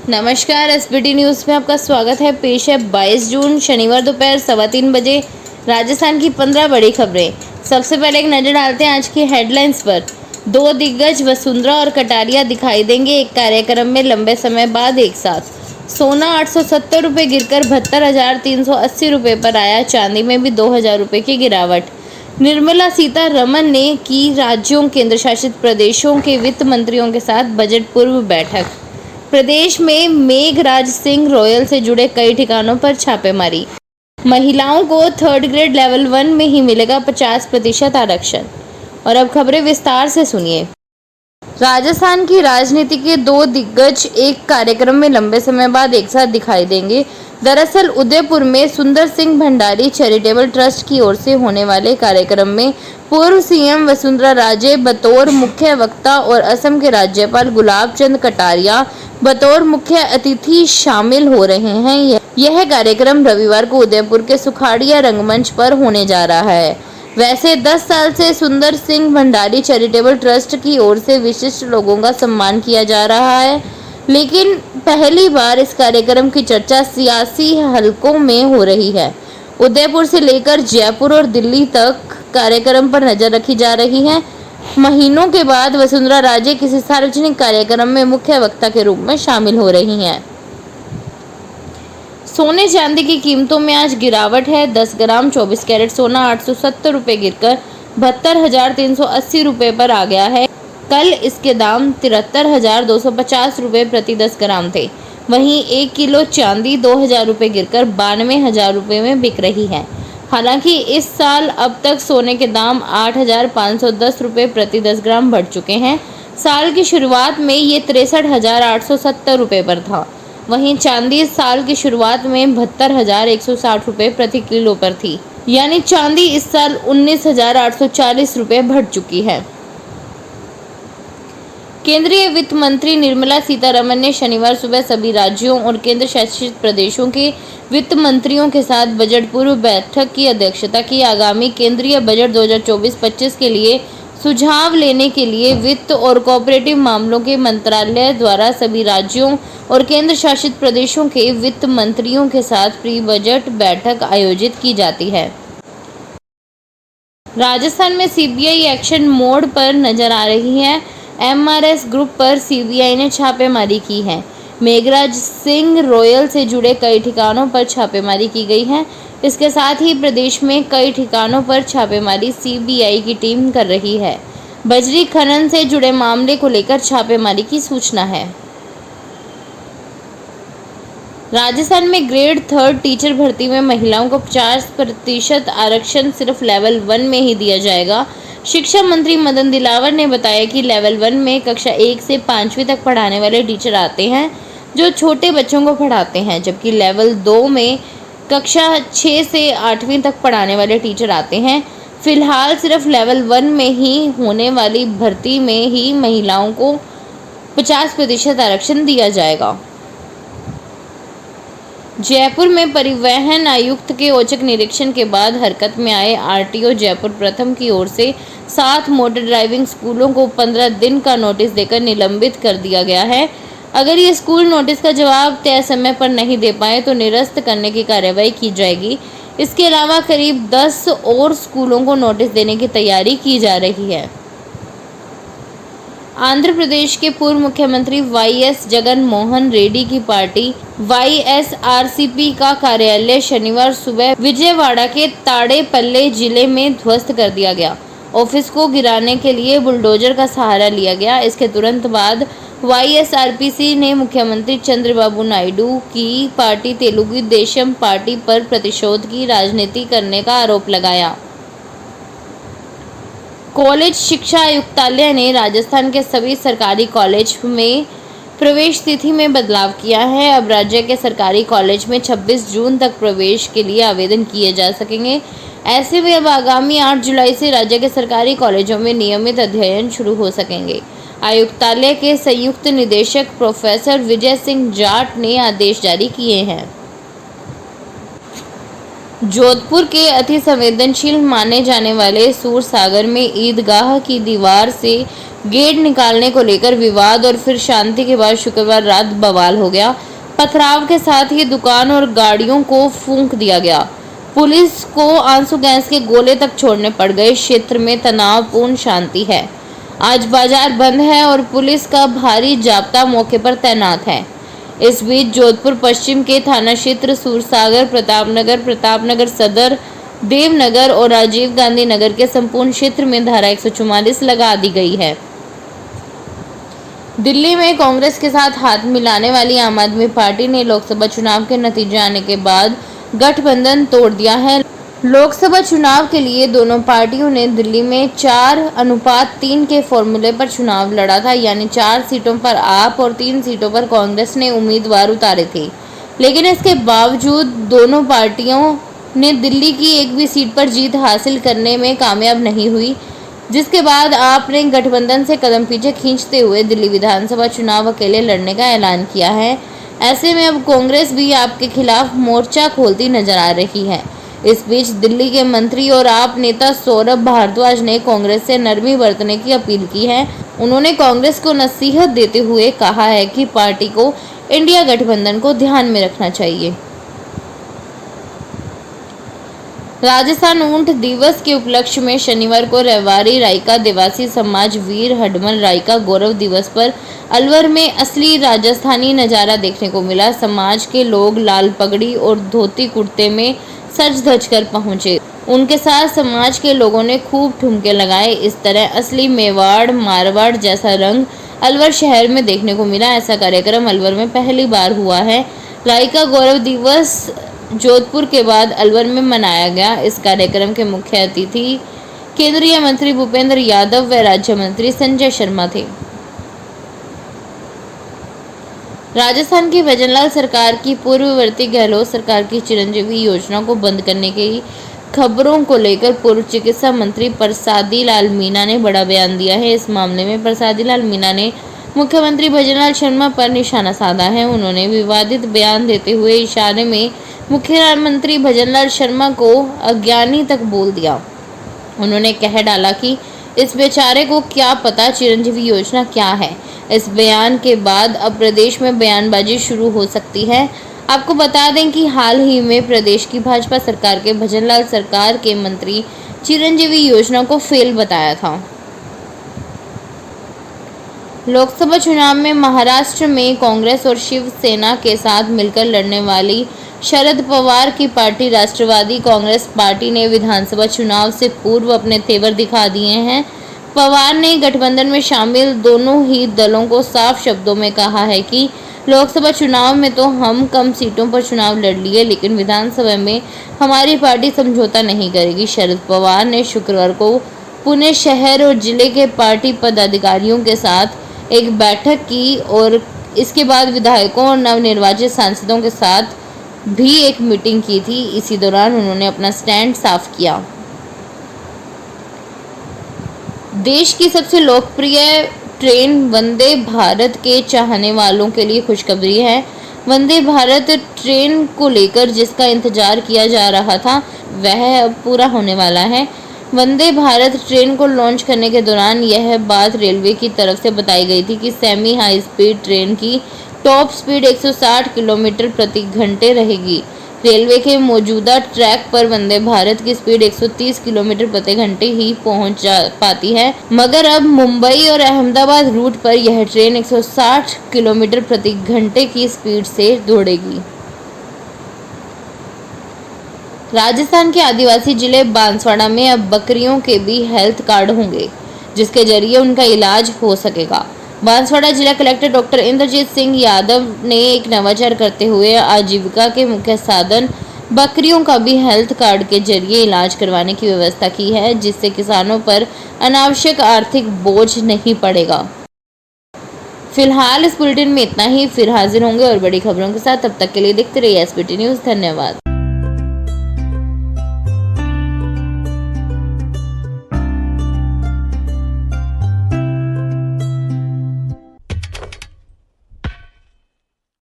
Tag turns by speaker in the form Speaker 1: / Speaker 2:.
Speaker 1: नमस्कार, SBT news में आपका स्वागत है। पेश है 22 जून शनिवार दोपहर 3:15 बजे राजस्थान की 15 बड़ी खबरें। सबसे पहले एक नज़र डालते हैं आज की हेडलाइंस पर। दो दिग्गज वसुंधरा और कटारिया दिखाई देंगे एक कार्यक्रम में लंबे समय बाद एक साथ। सोना 870 रुपये गिरकर 72,380 रुपये पर आया। चांदी में भी 2,000 रुपये की गिरावट। निर्मला सीतारमण ने की राज्यों केंद्र शासित प्रदेशों के वित्त मंत्रियों के साथ बजट पूर्व बैठक। प्रदेश में मेघराज सिंह रॉयल से जुड़े कई ठिकानों पर छापेमारी। महिलाओं को थर्ड ग्रेड लेवल 1 में ही मिलेगा 50% आरक्षण। और अब खबरें विस्तार से सुनिए। राजस्थान की राजनीति के दो दिग्गज एक कार्यक्रम में लंबे समय बाद एक साथ दिखाई देंगे। दरअसल उदयपुर में सुंदर सिंह भंडारी चैरिटेबल ट्रस्ट की ओर से होने वाले कार्यक्रम में पूर्व सीएम वसुंधरा राजे बतौर मुख्य वक्ता और असम के राज्यपाल गुलाब चंद कटारिया बतौर मुख्य अतिथि शामिल हो रहे हैं। यह कार्यक्रम रविवार को उदयपुर के सुखाड़िया रंगमंच पर होने जा रहा है। वैसे 10 साल से सुंदर सिंह भंडारी चैरिटेबल ट्रस्ट की ओर से विशिष्ट लोगों का सम्मान किया जा रहा है, लेकिन पहली बार इस कार्यक्रम की चर्चा सियासी हलकों में हो रही है। उदयपुर से लेकर जयपुर और दिल्ली तक कार्यक्रम पर नजर रखी जा रही है। महीनों के बाद वसुंधरा राजे किसी सार्वजनिक कार्यक्रम में मुख्य वक्ता के रूप में शामिल हो रही हैं। सोने चांदी की कीमतों में आज गिरावट है। 10 ग्राम 24 कैरेट सोना 870 रुपये गिरकर 72,380 रुपये पर आ गया है। कल इसके दाम 73,250 रुपये प्रति 10 ग्राम थे। वहीं 1 किलो चांदी 2,000 रुपये गिरकर 92,000 रुपये में बिक रही है। हालांकि इस साल अब तक सोने के दाम 8,510 रुपये प्रति 10 ग्राम बढ़ चुके हैं। साल की शुरुआत में ये 63,870 रुपये पर था। वहीं चांदी इस साल की शुरुआत में 72,160 रुपये प्रति किलो पर थी, यानी चांदी इस साल 19,840 रुपये बढ़ चुकी है। केंद्रीय वित्त मंत्री निर्मला सीतारमण ने शनिवार सुबह सभी राज्यों और केंद्र शासित प्रदेशों के वित्त मंत्रियों के साथ बजट पूर्व बैठक की अध्यक्षता की। आगामी केंद्रीय बजट 2024-25 के लिए सुझाव लेने के लिए वित्त और कोऑपरेटिव मामलों के मंत्रालय द्वारा सभी राज्यों और केंद्र शासित प्रदेशों के वित्त मंत्रियों के साथ प्री बजट बैठक आयोजित की जाती है। राजस्थान में सीबीआई एक्शन मोड पर नजर आ रही है। एमआरएस ग्रुप पर सीबीआई ने छापेमारी की है। मेघराज सिंह रॉयल से जुड़े कई ठिकानों पर छापेमारी की गई है। इसके साथ ही प्रदेश में कई ठिकानों पर छापेमारी सीबीआई की टीम कर रही है। बजरी खनन से जुड़े मामले को लेकर छापेमारी की सूचना है। राजस्थान में ग्रेड 3 टीचर भर्ती में महिलाओं को 50% आरक्षण सिर्फ लेवल 1 में ही दिया जाएगा। शिक्षा मंत्री मदन दिलावर ने बताया कि लेवल 1 में कक्षा 1 से 5वीं तक पढ़ाने वाले टीचर आते हैं जो छोटे बच्चों को पढ़ाते हैं, जबकि लेवल 2 में कक्षा 6 से 8वीं तक पढ़ाने वाले टीचर आते हैं। फिलहाल सिर्फ लेवल 1 में ही होने वाली भर्ती में ही महिलाओं को 50% आरक्षण दिया जाएगा। जयपुर में परिवहन आयुक्त के औचक निरीक्षण के बाद हरकत में आए आरटीओ जयपुर प्रथम की ओर से 7 मोटर ड्राइविंग स्कूलों को 15 दिन का नोटिस देकर निलंबित कर दिया गया है। अगर ये स्कूल नोटिस का जवाब तय समय पर नहीं दे पाए तो निरस्त करने की कार्रवाई की जाएगी। इसके अलावा करीब 10 और स्कूलों को नोटिस देने की तैयारी की जा रही है। आंध्र प्रदेश के पूर्व मुख्यमंत्री वाईएस जगन मोहन रेड्डी की पार्टी वाईएसआरसीपी का कार्यालय शनिवार सुबह विजयवाड़ा के ताड़ेपल्ले जिले में ध्वस्त कर दिया गया। ऑफिस को गिराने के लिए बुलडोजर का सहारा लिया गया। इसके तुरंत बाद वाईएसआरसीपी ने मुख्यमंत्री चंद्रबाबू नायडू की पार्टी तेलुगु देशम पार्टी पर प्रतिशोध की राजनीति करने का आरोप लगाया। कॉलेज शिक्षा आयुक्तालय ने राजस्थान के सभी सरकारी कॉलेज में प्रवेश तिथि में बदलाव किया है। अब राज्य के सरकारी कॉलेज में 26 जून तक प्रवेश के लिए आवेदन किए जा सकेंगे। ऐसे में अब आगामी 8 जुलाई से राज्य के सरकारी कॉलेजों में नियमित अध्ययन शुरू हो सकेंगे। आयुक्तालय के संयुक्त निदेशक प्रोफेसर विजय सिंह जाट ने आदेश जारी किए हैं। जोधपुर के अति संवेदनशील माने जाने वाले सूरसागर में ईदगाह की दीवार से गेट निकालने को लेकर विवाद और फिर शांति के बाद शुक्रवार रात बवाल हो गया। पथराव के साथ ही दुकान और गाड़ियों को फूंक दिया गया। पुलिस को आंसू गैस के गोले तक छोड़ने पड़ गए। क्षेत्र में तनावपूर्ण शांति है। आज बाजार बंद है और पुलिस का भारी जाब्ता मौके पर तैनात है। इस बीच जोधपुर पश्चिम के थाना क्षेत्र सूरसागर, प्रतापनगर सदर, देवनगर और राजीव गांधी नगर के संपूर्ण क्षेत्र में धारा 144 लगा दी गई है। दिल्ली में कांग्रेस के साथ हाथ मिलाने वाली आम आदमी पार्टी ने लोकसभा चुनाव के नतीजे आने के बाद गठबंधन तोड़ दिया है। लोकसभा चुनाव के लिए दोनों पार्टियों ने दिल्ली में 4:3 के फॉर्मूले पर चुनाव लड़ा था, यानी 4 सीटों पर आप और 3 सीटों पर कांग्रेस ने उम्मीदवार उतारे थे। लेकिन इसके बावजूद दोनों पार्टियों ने दिल्ली की एक भी सीट पर जीत हासिल करने में कामयाब नहीं हुई, जिसके बाद आपने गठबंधन से कदम पीछे खींचते हुए दिल्ली विधानसभा चुनाव अकेले लड़ने का ऐलान किया है। ऐसे में अब कांग्रेस भी आपके खिलाफ मोर्चा खोलती नजर आ रही है। इस बीच दिल्ली के मंत्री और आप नेता सौरभ भारद्वाज ने कांग्रेस से नरमी बरतने की अपील की है। उन्होंने कांग्रेस को नसीहत देते हुए कहा है कि पार्टी को इंडिया गठबंधन को ध्यान में रखना चाहिए। राजस्थान ऊंट दिवस के उपलक्ष्य में शनिवार को रेवाड़ी रायका देवासी समाज वीर हडमल रायका गौरव दिवस पर अलवर में असली राजस्थानी नज़ारा देखने को मिला। समाज के लोग लाल पगड़ी और धोती कुर्ते में सज धज कर पहुंचे। उनके साथ समाज के लोगों ने खूब ठुमके लगाए। इस तरह असली मेवाड़ मारवाड़ जैसा रंग अलवर शहर में देखने को मिला। ऐसा कार्यक्रम अलवर में पहली बार हुआ है। रायका गौरव दिवस जोधपुर के बाद अलवर में मनाया गया। इस कार्यक्रम के मुख्य अतिथि केंद्रीय मंत्री भूपेंद्र यादव व राज्य मंत्री संजय शर्मा थे। राजस्थान की भजनलाल सरकार की पूर्ववर्ती गहलोत सरकार की चिरंजीवी योजना को बंद करने की खबरों को लेकर पूर्व चिकित्सा मंत्री प्रसादी लाल मीणा ने बड़ा बयान दिया है। इस मामले में प्रसादी लाल मीणा ने मुख्यमंत्री भजनलाल शर्मा पर निशाना साधा है। उन्होंने विवादित बयान देते हुए इशारे में मुख्यमंत्री भजनलाल शर्मा को अज्ञानी तक बोल दिया। उन्होंने कह डाला कि इस बेचारे को क्या पता चिरंजीवी योजना क्या है। इस बयान के बाद अब प्रदेश में बयानबाजी शुरू हो सकती है। आपको बता दें कि हाल ही में प्रदेश की भाजपा सरकार के भजनलाल सरकार के मंत्री चिरंजीवी योजना को फेल बताया था। लोकसभा चुनाव में महाराष्ट्र में कांग्रेस और शिवसेना के साथ मिलकर लड़ने वाली शरद पवार की पार्टी राष्ट्रवादी कांग्रेस पार्टी ने विधानसभा चुनाव से पूर्व अपने तेवर दिखा दिए हैं। पवार ने गठबंधन में शामिल दोनों ही दलों को साफ शब्दों में कहा है कि लोकसभा चुनाव में तो हम कम सीटों पर चुनाव लड़ लिए, लेकिन विधानसभा में हमारी पार्टी समझौता नहीं करेगी। शरद पवार ने शुक्रवार को पुणे शहर और जिले के पार्टी पदाधिकारियों के साथ एक बैठक की और इसके बाद विधायकों और नवनिर्वाचित सांसदों के साथ भी एक मीटिंग की थी। इसी दौरान उन्होंने अपना स्टैंड साफ किया। देश की सबसे लोकप्रिय ट्रेन वंदे भारत के चाहने वालों के लिए खुशखबरी है। वंदे भारत ट्रेन को लेकर जिसका इंतजार किया जा रहा था वह अब पूरा होने वाला है। वंदे भारत ट्रेन को लॉन्च करने के दौरान यह बात रेलवे की तरफ से बताई गई थी कि सेमी हाई स्पीड ट्रेन की टॉप स्पीड 160 किलोमीटर प्रति घंटे रहेगी। रेलवे के मौजूदा ट्रैक पर वंदे भारत की स्पीड 130 किलोमीटर प्रति घंटे ही पहुंच जा पाती है, मगर अब मुंबई और अहमदाबाद रूट पर यह ट्रेन 160 किलोमीटर प्रति घंटे की स्पीड से दौड़ेगी। राजस्थान के आदिवासी जिले बांसवाड़ा में अब बकरियों के भी हेल्थ कार्ड होंगे, जिसके जरिए उनका इलाज हो सकेगा। बांसवाड़ा जिला कलेक्टर डॉक्टर इंद्रजीत सिंह यादव ने एक नवाचार करते हुए आजीविका के मुख्य साधन बकरियों का भी हेल्थ कार्ड के जरिए इलाज करवाने की व्यवस्था की है, जिससे किसानों पर अनावश्यक आर्थिक बोझ नहीं पड़ेगा। फिलहाल इस बुलेटिन में इतना ही। फिर हाजिर होंगे और बड़ी खबरों के साथ। तब तक के लिए देखते रहिए एसबीटी न्यूज़। धन्यवाद।